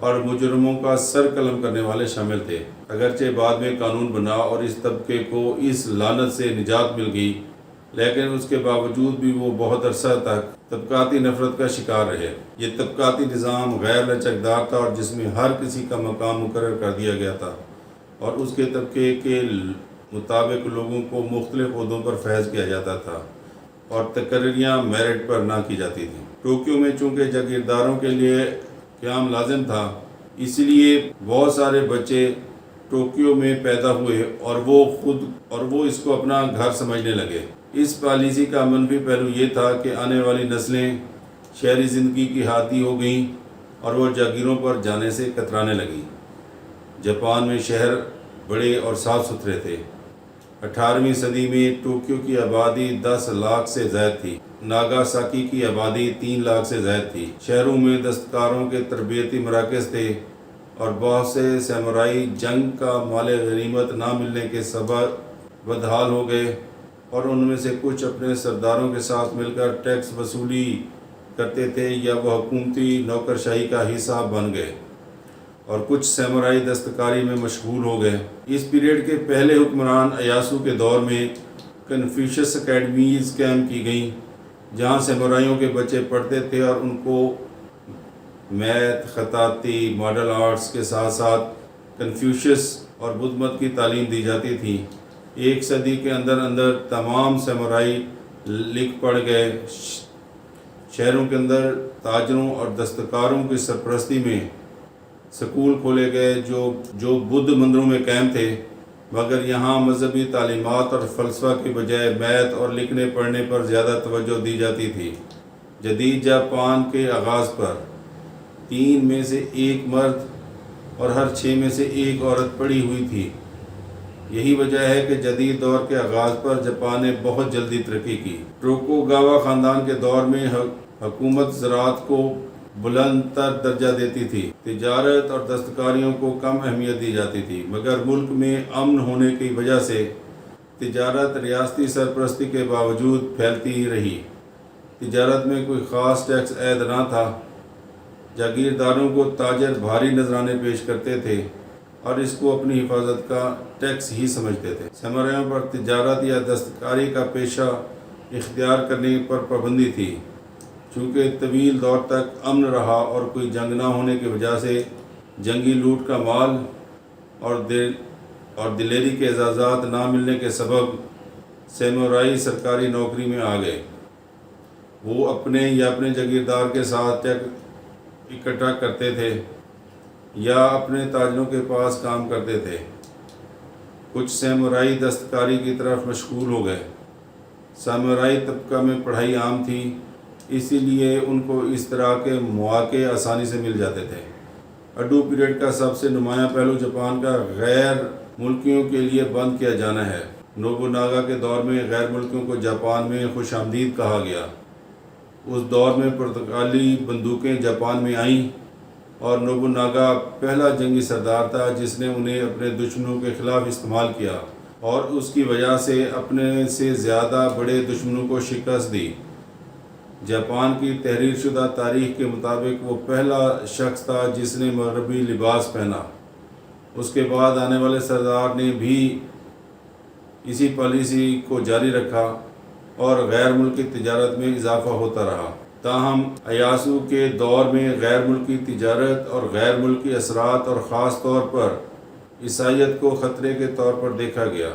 اور مجرموں کا سر قلم کرنے والے شامل تھے۔ اگرچہ بعد میں قانون بنا اور اس طبقے کو اس لعنت سے نجات مل گئی، لیکن اس کے باوجود بھی وہ بہت عرصہ تک طبقاتی نفرت کا شکار رہے۔ یہ طبقاتی نظام غیر لچکدار تھا اور جس میں ہر کسی کا مقام مقرر کر دیا گیا تھا اور اس کے طبقے کے مطابق لوگوں کو مختلف عہدوں پر فیض کیا جاتا تھا اور تقرریاں میرٹ پر نہ کی جاتی تھیں۔ ٹوکیو میں چونکہ جاگیرداروں کے لیے قیام لازم تھا، اس لیے بہت سارے بچے ٹوکیو میں پیدا ہوئے اور وہ اس کو اپنا گھر سمجھنے لگے۔ اس پالیسی کا منفی پہلو یہ تھا کہ آنے والی نسلیں شہری زندگی کی ہادی ہو گئیں اور وہ جاگیروں پر جانے سے کترانے لگیں۔ جاپان میں شہر بڑے اور صاف ستھرے تھے۔ 18ویں صدی میں ٹوکیو کی آبادی 10 لاکھ سے زائد تھی۔ ناگاساکی کی آبادی 3 لاکھ سے زائد تھی۔ شہروں میں دستکاروں کے تربیتی مراکز تھے اور بہت سے سامورائی جنگ کا مال غنیمت نہ ملنے کے سبب بدحال ہو گئے اور ان میں سے کچھ اپنے سرداروں کے ساتھ مل کر ٹیکس وصولی کرتے تھے یا وہ حکومتی نوکرشاہی کا حصہ بن گئے اور کچھ سامورائی دستکاری میں مشغول ہو گئے۔ اس پیریڈ کے پہلے حکمران ایاسو کے دور میں کنفیوشس اکیڈمیز قائم کی گئیں جہاں سامورائیوں کے بچے پڑھتے تھے اور ان کو میتھ، خطاطی، ماڈل آرٹس کے ساتھ ساتھ کنفیوشس اور بدھ مت کی تعلیم دی جاتی تھی۔ 1 صدی کے اندر تمام سامورائی لکھ پڑھ گئے۔ شہروں کے اندر تاجروں اور دستکاروں کی سرپرستی میں سکول کھولے گئے جو بدھ مندروں میں قائم تھے، مگر یہاں مذہبی تعلیمات اور فلسفہ کے بجائے میتھ اور لکھنے پڑھنے پر زیادہ توجہ دی جاتی تھی۔ جدید جاپان کے آغاز پر 3 میں سے 1 مرد اور ہر 6 میں سے 1 عورت پڑھی ہوئی تھی۔ یہی وجہ ہے کہ جدید دور کے آغاز پر جاپان نے بہت جلدی ترقی کی۔ ٹوکوگاوا خاندان کے دور میں حکومت زراعت کو بلند تر درجہ دیتی تھی، تجارت اور دستکاریوں کو کم اہمیت دی جاتی تھی، مگر ملک میں امن ہونے کی وجہ سے تجارت ریاستی سرپرستی کے باوجود پھیلتی ہی رہی۔ تجارت میں کوئی خاص ٹیکس عائد نہ تھا۔ جاگیرداروں کو تاجر بھاری نذرانے پیش کرتے تھے اور اس کو اپنی حفاظت کا ٹیکس ہی سمجھتے تھے۔ سامورائیوں پر تجارت یا دستکاری کا پیشہ اختیار کرنے پر پابندی تھی۔ چونکہ طویل دور تک امن رہا اور کوئی جنگ نہ ہونے کی وجہ سے جنگی لوٹ کا مال اور دلیری کے اعزازات نہ ملنے کے سبب سامورائی سرکاری نوکری میں آ گئے۔ وہ اپنے یا اپنے جاگیردار کے ساتھ ٹیکس اکٹھا کرتے تھے یا اپنے تاجروں کے پاس کام کرتے تھے۔ کچھ سامورائی دستکاری کی طرف مشغول ہو گئے۔ سامورائی طبقہ میں پڑھائی عام تھی، اسی لیے ان کو اس طرح کے مواقع آسانی سے مل جاتے تھے۔ اڈو پیریڈ کا سب سے نمایاں پہلو جاپان کا غیر ملکیوں کے لیے بند کیا جانا ہے۔ نوبوناگا کے دور میں غیر ملکیوں کو جاپان میں خوش آمدید کہا گیا۔ اس دور میں پرتگالی بندوقیں جاپان میں آئیں اور نوبوناگا پہلا جنگی سردار تھا جس نے انہیں اپنے دشمنوں کے خلاف استعمال کیا اور اس کی وجہ سے اپنے سے زیادہ بڑے دشمنوں کو شکست دی۔ جاپان کی تحریر شدہ تاریخ کے مطابق وہ پہلا شخص تھا جس نے مغربی لباس پہنا۔ اس کے بعد آنے والے سردار نے بھی اسی پالیسی کو جاری رکھا اور غیر ملکی تجارت میں اضافہ ہوتا رہا۔ تاہم ایاسو کے دور میں غیر ملکی تجارت اور غیر ملکی اثرات اور خاص طور پر عیسائیت کو خطرے کے طور پر دیکھا گیا۔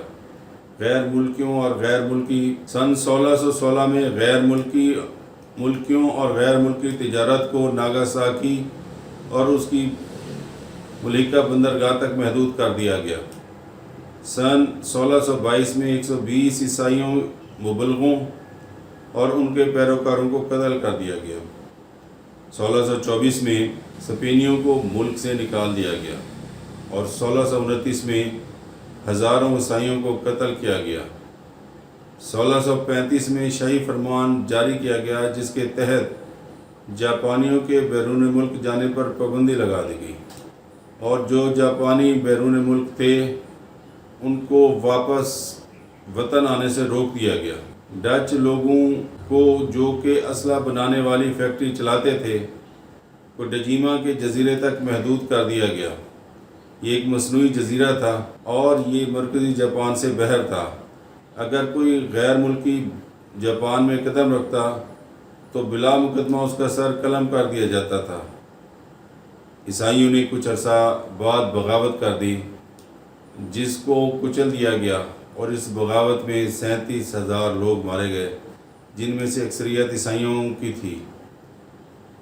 غیر ملکیوں اور غیر ملکی سن 1616 میں غیر ملکیوں اور غیر ملکی تجارت کو ناگاساکی اور اس کی ملحقہ بندرگاہ تک محدود کر دیا گیا۔ سن 1622 میں 120 عیسائیوں مبلغوں اور ان کے پیروکاروں کو قتل کر دیا گیا۔ 1624 میں اسپینیوں کو ملک سے نکال دیا گیا اور 1629 میں ہزاروں عیسائیوں کو قتل کیا گیا۔ 1635 میں شاہی فرمان جاری کیا گیا جس کے تحت جاپانیوں کے بیرون ملک جانے پر پابندی لگا دی گئی اور جو جاپانی بیرون ملک تھے ان کو واپس وطن آنے سے روک دیا گیا۔ ڈچ لوگوں کو جو کہ اسلحہ بنانے والی فیکٹری چلاتے تھے کو ڈجیما کے جزیرے تک محدود کر دیا گیا۔ یہ ایک مصنوعی جزیرہ تھا اور یہ مرکزی جاپان سے باہر تھا۔ اگر کوئی غیر ملکی جاپان میں قدم رکھتا تو بلا مقدمہ اس کا سر قلم کر دیا جاتا تھا۔ عیسائیوں نے کچھ عرصہ بعد بغاوت کر دی جس کو کچل دیا گیا، اور اس بغاوت میں 37,000 لوگ مارے گئے، جن میں سے اکثریت عیسائیوں کی تھی۔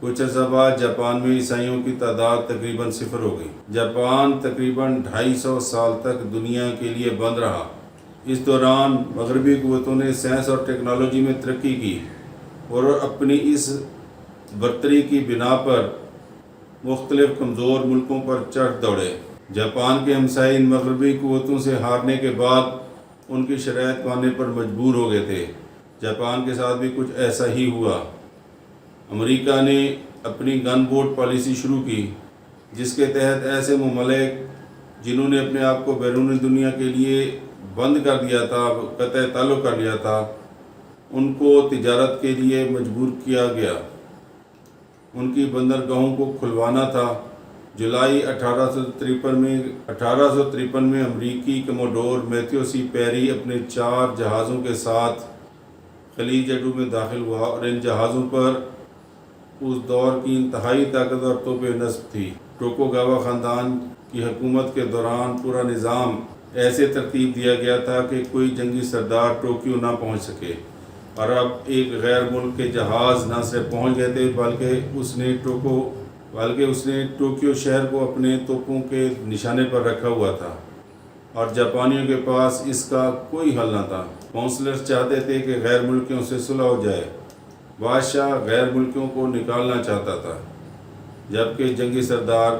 کچھ عرصہ بعد جاپان میں عیسائیوں کی تعداد تقریباً 0 ہو گئی۔ جاپان تقریباً 250 سال تک دنیا کے لیے بند رہا۔ اس دوران مغربی قوتوں نے سائنس اور ٹیکنالوجی میں ترقی کی اور اپنی اس برتری کی بنا پر مختلف کمزور ملکوں پر چڑھ دوڑے۔ جاپان کے ہمسائے ان مغربی قوتوں سے ہارنے کے بعد ان کی شرائط ماننے پر مجبور ہو گئے تھے۔ جاپان کے ساتھ بھی کچھ ایسا ہی ہوا۔ امریکہ نے اپنی گن بوٹ پالیسی شروع کی، جس کے تحت ایسے ممالک جنہوں نے اپنے آپ کو بیرون دنیا کے لیے بند کر دیا تھا، قطع تعلق کر لیا تھا، ان کو تجارت کے لیے مجبور کیا گیا۔ ان کی بندرگاہوں کو کھلوانا تھا۔ جولائی 1853 میں امریکی کموڈور میتھیو سی پیری اپنے 4 جہازوں کے ساتھ خلیج اڈو میں داخل ہوا، اور ان جہازوں پر اس دور کی انتہائی طاقتور توپیں نصب تھی۔ ٹوکوگاوا خاندان کی حکومت کے دوران پورا نظام ایسے ترتیب دیا گیا تھا کہ کوئی جنگی سردار ٹوکیو نہ پہنچ سکے، اور اب ایک غیر ملک کے جہاز نہ صرف پہنچ گئے تھے بلکہ اس نے ٹوکیو شہر کو اپنے توپوں کے نشانے پر رکھا ہوا تھا، اور جاپانیوں کے پاس اس کا کوئی حل نہ تھا۔ کونسلرز چاہتے تھے کہ غیر ملکیوں سے صلح ہو جائے۔ بادشاہ غیر ملکیوں کو نکالنا چاہتا تھا، جبکہ جنگی سردار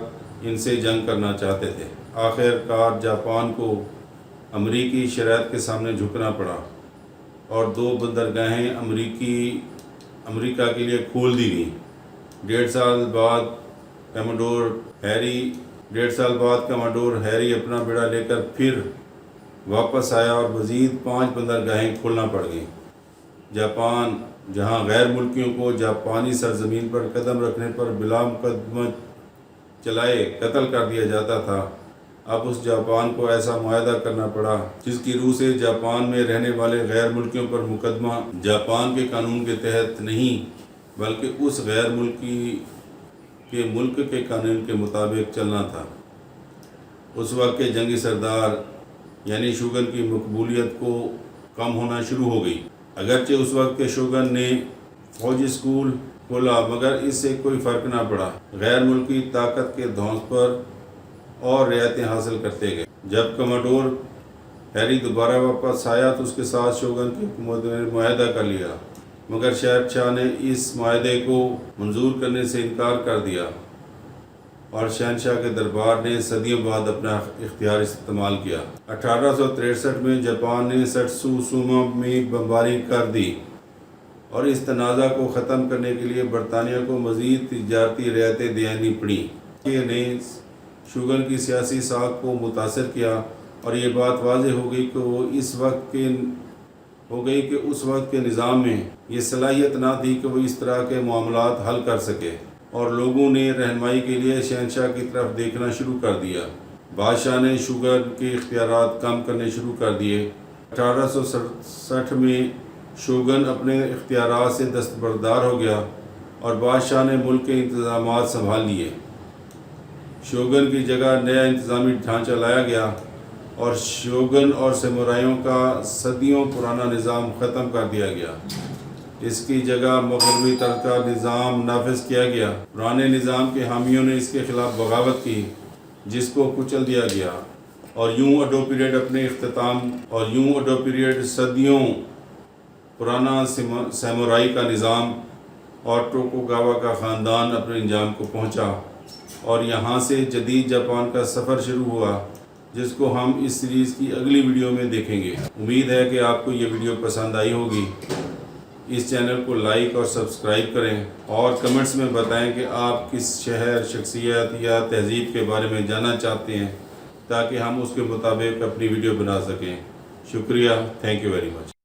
ان سے جنگ کرنا چاہتے تھے۔ آخر کار جاپان کو امریکی شرائط کے سامنے جھکنا پڑا، اور 2 بندرگاہیں امریکہ کے لیے کھول دی گئیں۔ 1.5 سال بعد کموڈور ہیری اپنا بیڑا لے کر پھر واپس آیا، اور مزید 5 بندرگاہیں کھولنا پڑ گئیں۔ جاپان، جہاں غیر ملکیوں کو جاپانی سرزمین پر قدم رکھنے پر بلا مقدمہ چلائے قتل کر دیا جاتا تھا، اب اس جاپان کو ایسا معاہدہ کرنا پڑا جس کی روح سے جاپان میں رہنے والے غیر ملکیوں پر مقدمہ جاپان کے قانون کے تحت نہیں بلکہ اس غیر ملکی کے ملک کے قانون کے مطابق چلنا تھا۔ اس وقت کے جنگی سردار یعنی شوگن کی مقبولیت کو کم ہونا شروع ہو گئی۔ اگرچہ اس وقت کے شوگن نے فوجی اسکول کھولا، مگر اس سے کوئی فرق نہ پڑا۔ غیر ملکی طاقت کے دھونس پر اور رعایتیں حاصل کرتے گئے۔ جب کموڈور ہیری دوبارہ واپس آیا تو اس کے ساتھ شوگن کی حکومت نے معاہدہ کر لیا، مگر شہنشاہ نے اس معاہدے کو منظور کرنے سے انکار کر دیا، اور شہنشاہ کے دربار نے صدیوں بعد اپنا اختیار استعمال کیا۔ 1863 میں جاپان نے سٹسوسوما میں بمباری کر دی، اور اس تنازع کو ختم کرنے کے لیے برطانیہ کو مزید تجارتی رعایتیں دینی پڑیں۔ یہ نے شوگن کی سیاسی ساکھ کو متاثر کیا، اور یہ بات واضح ہو گئی کہ اس وقت کے نظام میں یہ صلاحیت نہ تھی کہ وہ اس طرح کے معاملات حل کر سکے، اور لوگوں نے رہنمائی کے لیے شہنشاہ کی طرف دیکھنا شروع کر دیا۔ بادشاہ نے شوگن کے اختیارات کم کرنے شروع کر دیے۔ 1867 میں شوگن اپنے اختیارات سے دستبردار ہو گیا، اور بادشاہ نے ملک کے انتظامات سنبھال لیے۔ شوگن کی جگہ نیا انتظامی ڈھانچہ لایا گیا، اور شوگن اور سامورائیوں کا صدیوں پرانا نظام ختم کر دیا گیا۔ اس کی جگہ مغربی طرز کا نظام نافذ کیا گیا۔ پرانے نظام کے حامیوں نے اس کے خلاف بغاوت کی، جس کو کچل دیا گیا، اور یوں اڈو پیریڈ صدیوں پرانا سامورائی کا نظام اور ٹوکوگاوا کا خاندان اپنے انجام کو پہنچا، اور یہاں سے جدید جاپان کا سفر شروع ہوا، جس کو ہم اس سیریز کی اگلی ویڈیو میں دیکھیں گے۔ امید ہے کہ آپ کو یہ ویڈیو پسند آئی ہوگی۔ اس چینل کو لائک اور سبسکرائب کریں، اور کمنٹس میں بتائیں کہ آپ کس شہر، شخصیت یا تہذیب کے بارے میں جاننا چاہتے ہیں، تاکہ ہم اس کے مطابق اپنی ویڈیو بنا سکیں۔ شکریہ، تھینک یو ویری مچ۔